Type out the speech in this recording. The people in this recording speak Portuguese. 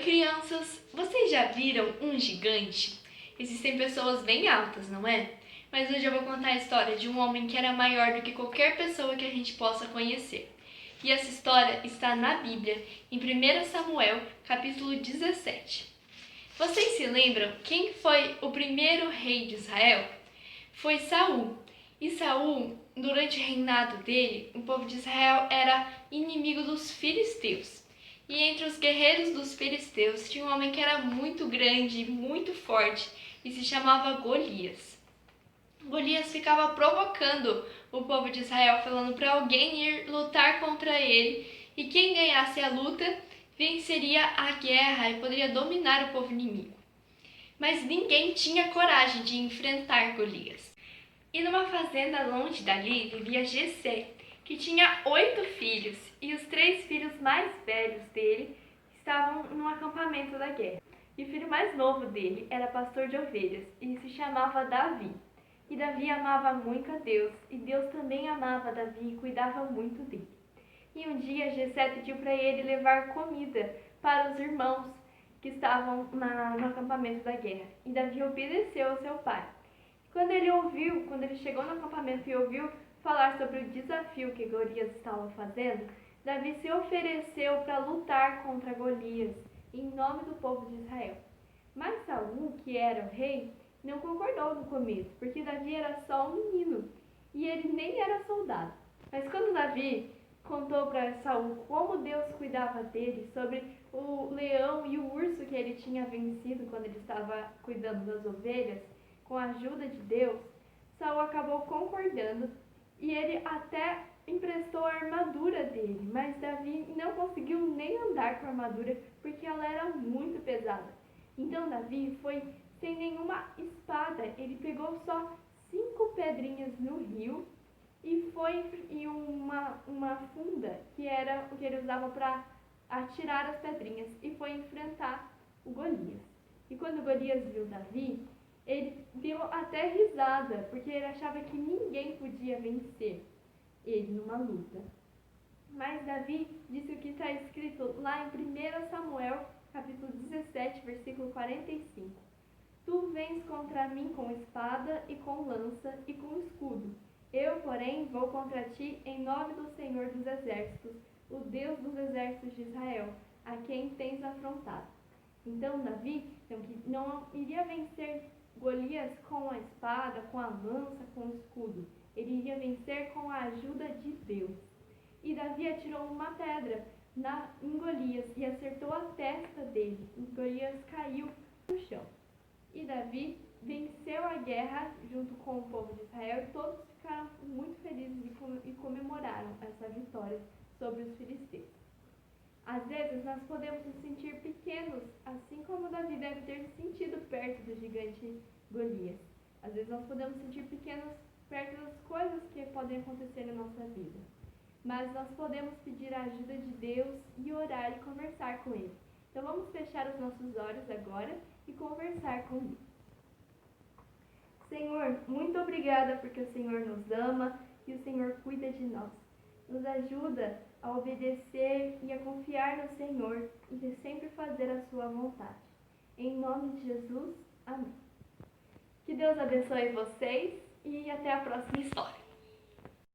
crianças! Vocês já viram um gigante? Existem pessoas bem altas, não é? Mas hoje eu vou contar a história de um homem que era maior do que qualquer pessoa que a gente possa conhecer. E essa história está na Bíblia, em 1 Samuel, capítulo 17. Vocês se lembram quem foi o primeiro rei de Israel? Foi Saul. E Saul, durante o reinado dele, o povo de Israel era inimigo dos filisteus. E entre os guerreiros dos filisteus tinha um homem que era muito grande, muito forte, e se chamava Golias. Golias ficava provocando o povo de Israel, falando para alguém ir lutar contra ele, e quem ganhasse a luta venceria a guerra e poderia dominar o povo inimigo. Mas ninguém tinha coragem de enfrentar Golias. E numa fazenda longe dali vivia Jessé, que tinha 8 filhos, e os 3 filhos mais velhos dele estavam no acampamento da guerra. E o filho mais novo dele era pastor de ovelhas, e se chamava Davi. E Davi amava muito a Deus, e Deus também amava Davi e cuidava muito dele. E um dia Jessé pediu para ele levar comida para os irmãos que estavam no acampamento da guerra. E Davi obedeceu ao seu pai. Quando ele chegou no acampamento e ouviu falar sobre o desafio que Golias estava fazendo, Davi se ofereceu para lutar contra Golias, em nome do povo de Israel. Mas Saul, que era o rei, não concordou no começo, porque Davi era só um menino e ele nem era soldado. Mas quando Davi contou para Saul como Deus cuidava dele, sobre o leão e o urso que ele tinha vencido quando ele estava cuidando das ovelhas, com a ajuda de Deus, Saul acabou concordando e ele até emprestou a armadura dele, mas Davi não conseguiu nem andar com a armadura porque ela era muito pesada. Então Davi foi sem nenhuma espada, ele pegou só 5 pedrinhas no rio e foi em uma funda que era o que ele usava para atirar as pedrinhas e foi enfrentar o Golias. E quando Golias viu Davi, ele deu até risada, porque ele achava que ninguém podia vencer ele numa luta. Mas Davi disse o que está escrito lá em 1 Samuel, capítulo 17, versículo 45. Tu vens contra mim com espada e com lança e com escudo. Eu, porém, vou contra ti em nome do Senhor dos Exércitos, o Deus dos exércitos de Israel, a quem tens afrontado. Então Davi não iria vencer Golias com a espada, com a lança, com o escudo. Ele iria vencer com a ajuda de Deus. E Davi atirou uma pedra em Golias e acertou a testa dele. E Golias caiu no chão. E Davi venceu a guerra junto com o povo de Israel e todos ficaram muito felizes e comemoraram essa vitória sobre os filisteus. Às vezes nós podemos nos sentir pequenos, assim como Davi deve ter se sentido perto do gigante Golias. Às vezes nós podemos sentir pequenos perto das coisas que podem acontecer na nossa vida. Mas nós podemos pedir a ajuda de Deus e orar e conversar com Ele. Então vamos fechar os nossos olhos agora e conversar com Ele. Senhor, muito obrigada porque o Senhor nos ama e o Senhor cuida de nós. Nos ajuda a obedecer e a confiar no Senhor e de sempre fazer a sua vontade. Em nome de Jesus, amém. Que Deus abençoe vocês e até a próxima história.